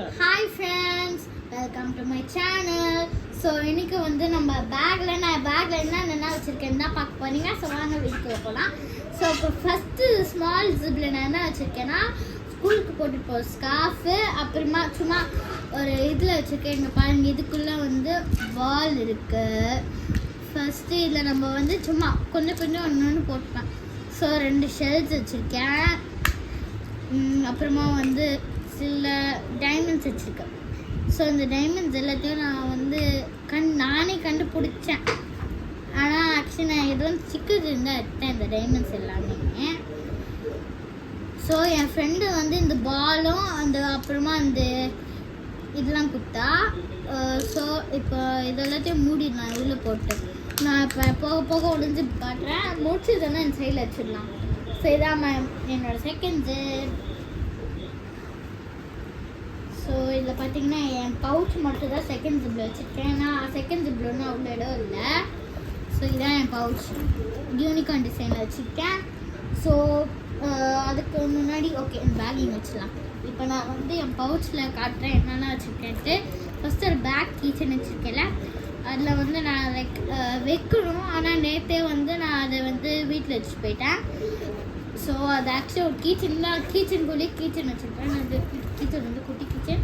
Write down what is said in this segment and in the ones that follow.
Hi friends, welcome to my channel. So இன்னைக்கு வந்து நம்ம பேக்ல என்ன வச்சிருக்கேன்னு தான் பார்க்க போறீங்க. ஸோ வாங்க வீட்டுக்குள்ள போகலாம். ஸோ இப்போ ஃபர்ஸ்ட் ஸ்மால் ஜிப்ல நான் என்ன வச்சிருக்கேன்னா ஸ்கூலுக்கு போட்டு போகிற ஸ்கார்ஃபு, அப்புறமா சும்மா ஒரு இதில் வச்சுருக்கேன். இங்கே பாருங்க, இதுக்குள்ளே வந்து பால் இருக்கு. ஃபர்ஸ்ட்டு இதில் நம்ம வந்து சும்மா கொஞ்சம் ஒன்று போட்டுப்பேன். ஸோ 2 ஷெல்ஸ் வச்சுருக்கேன். அப்புறமா வந்து சில டைமண்ட்ஸ் வச்சுருக்கேன். ஸோ இந்த டைமண்ட்ஸ் எல்லாத்தையும் நான் வந்து நானே கண்டுபிடிச்சேன். ஆனால் ஆக்சுவலி நான் எதுவும் சிக்கது இருந்தால் எடுத்தேன் இந்த டைமண்ட்ஸ் எல்லாமே. ஸோ என் ஃப்ரெண்டு வந்து இந்த பாலும் அப்புறமா அந்த இதெல்லாம் கொடுத்தா. ஸோ இப்போ இதெல்லாத்தையும் மூடிடலாம் உள்ளே போட்டு. நான் இப்போ போக உடஞ்சி காட்டுறேன். முடிச்சதுன்னா என் சைடில் வச்சிடலாம். ஸோ இதான் என்னோட செகண்ட் ஜிப். ஸோ இதில் பார்த்தீங்கன்னா என் பவுச் மட்டும் தான் செகண்ட் ஜிப்பில் வச்சுருக்கேன். நான் செகண்ட் ஜிப்பில் ஒன்றும் அவ்வளோ இடம் இல்லை. ஸோ இதான் என் பவுச், யூனிகார்ன் டிசைனில் வச்சுருக்கேன். ஸோ அதுக்கு முன்னாடி ஓகே இந்த பேக்கிங் வச்சிடலாம். இப்போ நான் வந்து என் பவுச்சில் காட்டுறேன் என்னென்ன வச்சுருக்கேன்ட்டு. ஃபஸ்ட்டு ஒரு பேக் கீச்சன் வச்சுருக்கேன்ல, அதில் வந்து நான் லைக் வைக்கணும். ஆனால் நேற்றே வந்து நான் அதை வந்து வீட்டில் வச்சுட்டு போயிட்டேன். ஸோ அது ஆக்சுவலி ஒரு கீச்சனுக்குள்ளேயே கீச்சன் வச்சுருக்கேன். அது கீச்சன் வந்து குட்டி கீச்சன்.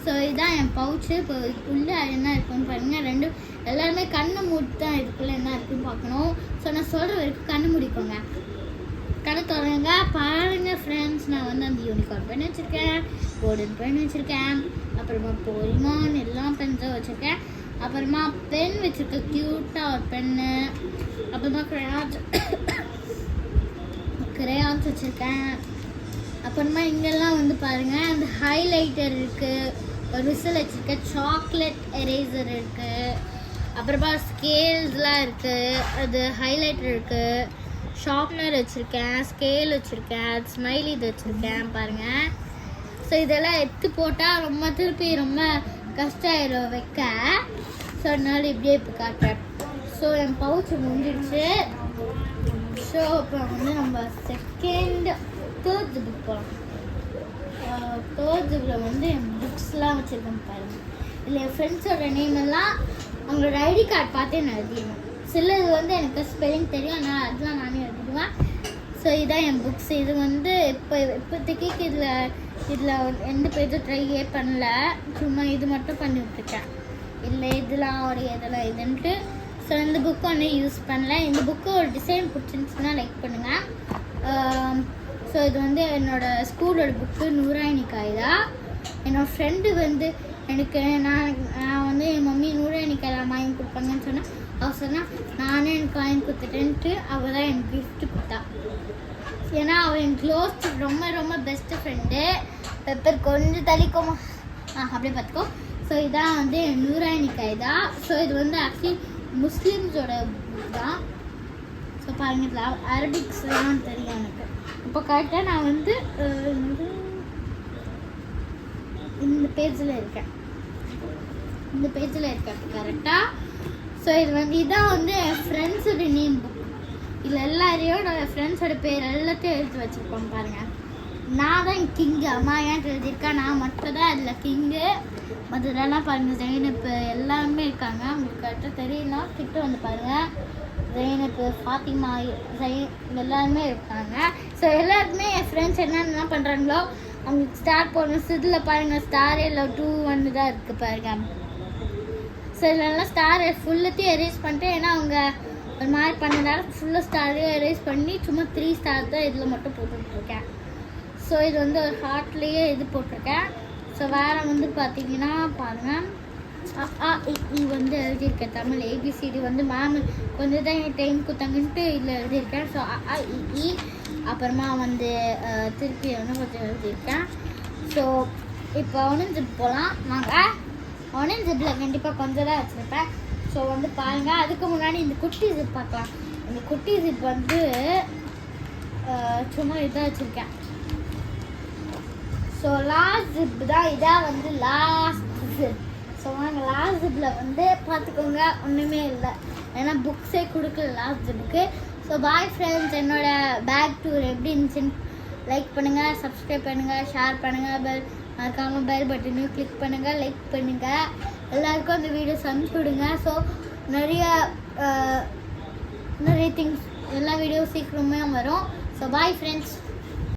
ஸோ இதுதான் என் பவுச்சு. இப்போ உள்ளே என்ன இருக்குன்னு பாருங்கள். எல்லாருமே கண்ணை மூடி தான் இதுக்குள்ளே என்ன இருக்குன்னு பார்க்கணும். ஸோ நான் சொல்கிற வரைக்கும் கண்ணு முடிக்கோங்க. கண்ணை தொடங்க பாருங்கள் ஃப்ரெண்ட்ஸ். நான் வந்து அந்த யூனிகார்ன் பென் வச்சுருக்கேன், கோல்டன் பென் வச்சுருக்கேன், அப்புறமா போல்மான் எல்லாம் பென்ஸும் வச்சுருக்கேன். அப்புறமா பென் வச்சுருக்கேன், க்யூட்டாக ஒரு பென்னு. அப்புறமா கிரேயான்ஸ் வச்சுருக்கேன். அப்புறமா இங்கெல்லாம் வந்து பாருங்கள், அந்த ஹைலைட்டர் இருக்குது, ஒரு விசில் வச்சுருக்கேன், சாக்லேட் எரேசர் இருக்குது, அப்புறமா ஸ்கேல்ஸ்லாம் இருக்குது, அது ஹைலைட்டர் இருக்குது, ஷார்ப்னர் வச்சுருக்கேன், ஸ்கேல் வச்சுருக்கேன், ஸ்மைலி இது வச்சுருக்கேன் பாருங்கள். ஸோ இதெல்லாம் எடுத்து போட்டால் திருப்பி ரொம்ப கஷ்டம் ஆயிடும் வைக்க. ஸோ அதனால இப்படியே இப்போ காட்டுறேன். ஸோ என் பவுச்சு முடிஞ்சிடுச்சு. ஸோ இப்போ வந்து நம்ம தேர்ட் ஜிப்புக்கு போகலாம். தேர்ட் ஜிப்பில் வந்து என் புக்ஸ்லாம் வச்சுருக்கேன் பாருங்கள். இல்லை என் ஃப்ரெண்ட்ஸோட நேம் எல்லாம் அவங்களோட ஐடி கார்டு பார்த்தே நான் எழுதிடுவேன். சிலது வந்து எனக்கு ஸ்பெல்லிங் தெரியும், அதனால் அதெல்லாம் நானே எழுதிடுவேன். ஸோ இதுதான் என் புக்ஸ். இது வந்து இப்போதைக்கு இதில் எந்த பேஜும் ட்ரையே பண்ணல, சும்மா இது மட்டும் பண்ணி விட்டுருக்கேன். இல்லை இதெல்லாம் இதெல்லாம் இதுன்ட்டு. ஸோ இந்த புக்கு ஒன்றும் யூஸ் பண்ணல. இந்த புக்கு ஒரு டிசைன் பிடிச்சிருந்துச்சுன்னா லைக் பண்ணுங்கள். ஸோ இது வந்து என்னோடய ஸ்கூலோட புக்கு, நூராயினி காய்தா. என்னோடய ஃப்ரெண்டு வந்து எனக்கு நான் வந்து என் மம்மி நூராயினி காயெல்லாம் வாங்கி கொடுப்பாங்கன்னு சொன்னேன். அவள் சொன்னால் நானே எனக்கு வாங்கி கொடுத்துட்டேன்ட்டு அவள் தான் எனக்கு கிஃப்ட்டு கொடுத்தா. ஏன்னா அவள் என் க்ளோஸ் ரொம்ப பெஸ்ட்டு ஃப்ரெண்டு. பெப்பர் கொஞ்சம் தள்ளிக்கோமா அப்படியே பார்த்துக்கோ. ஸோ இதான் வந்து நூராயினி காய்தா. ஸோ இது வந்து ஆக்சுவலி முஸ்லீம்ஸோட புக் தான். ஸோ பாருங்க, இதில் அரபிக்ஸ்லாம் தெரியும் எனக்கு. இப்போ கரெக்டாக நான் வந்து இந்த பேஜில் இருக்கேன் கரெக்டாக. ஸோ இது வந்து இதான் வந்து என் ஃப்ரெண்ட்ஸோட நேம் புக். இதில் எல்லாரையும் என் ஃப்ரெண்ட்ஸோட பேர் எல்லாத்தையும் எழுதி வச்சுருப்போம் பாருங்கள். நான் தான் கிங்கு, அம்மா ஏன் எழுதியிருக்கா, நான் மட்டும் தான் அதில் கிங்கு. மற்றதெல்லாம் பாருங்கள், ஜெயினப்பு எல்லாருமே இருக்காங்க. உங்களுக்கு கரெக்டாக தெரியல, கிட்ட வந்து பாருங்கள். ஜெயினப்பு, ஃபாத்திமா, எல்லாருமே இருக்காங்க. ஸோ எல்லாருமே என் ஃப்ரெண்ட்ஸ் என்னென்னலாம் பண்ணுறாங்களோ அவங்களுக்கு ஸ்டார் போடணும். இதில் பாருங்கள், ஸ்டார் இல்லை 2 1 தான் இருக்குது பாருங்கள். ஸோ இதெல்லாம் ஸ்டார் ஃபுல்லத்தையும் எரேஸ் பண்ணிட்டு, ஏன்னா அவங்க ஒரு மாதிரி பண்ணதால ஃபுல்லாக ஸ்டாரையும் எரேஸ் பண்ணி சும்மா 3 ஸ்டார் தான் இதில் மட்டும் போட்டுட்ருக்கேன். ஸோ இது வந்து ஒரு ஹார்ட்லேயே இது போட்டிருக்கேன். ஸோ வேறு வந்து பார்த்தீங்கன்னா பாருங்கள், வந்து எழுதியிருக்கேன் தமிழ் ABCD வந்து மேம் கொஞ்சம் தான் டைம் கொடுத்தாங்கன்ட்டு இதில் எழுதியிருக்கேன். ஸோ அப்புறமா வந்து திருப்பி வந்து கொஞ்சம் எழுதியிருக்கேன். ஸோ இப்போ ஒன்று ஜிப் போகலாம். நாங்கள் ஒன்று ஜிப்பில் கண்டிப்பாக கொஞ்சம் தான் வச்சுருப்பேன். ஸோ வந்து பாருங்கள், அதுக்கு முன்னாடி இந்த குட்டி ஜிப் பார்க்கலாம். இந்த குட்டி ஜிப் வந்து சும்மா இதாக வச்சுருக்கேன். ஸோ லாஸ்ட் ஜிப் தான், இதான் வந்து லாஸ்ட் ஜிப். ஸோ நாங்கள் லாஸ்ட் ஜிப்பில் வந்து பார்த்துக்கோங்க, ஒன்றுமே இல்லை, ஏன்னா புக்ஸே கொடுக்கல லாஸ்ட் ஜிப்புக்கு. So bye friends. என்னோடய பேக் டூர் எப்படி இருந்துச்சுன்னு லைக் பண்ணுங்கள், சப்ஸ்கிரைப் பண்ணுங்கள், ஷேர் பண்ணுங்கள், மறக்காமல் பெல் பட்டனையும் கிளிக் பண்ணுங்கள், லைக் பண்ணுங்கள், எல்லாருக்கும் அந்த வீடியோஸ் அனுப்பிவிடுங்க. ஸோ நிறைய திங்ஸ் எல்லா வீடியோஸ் சீக்கிரமே வரும். So bye friends.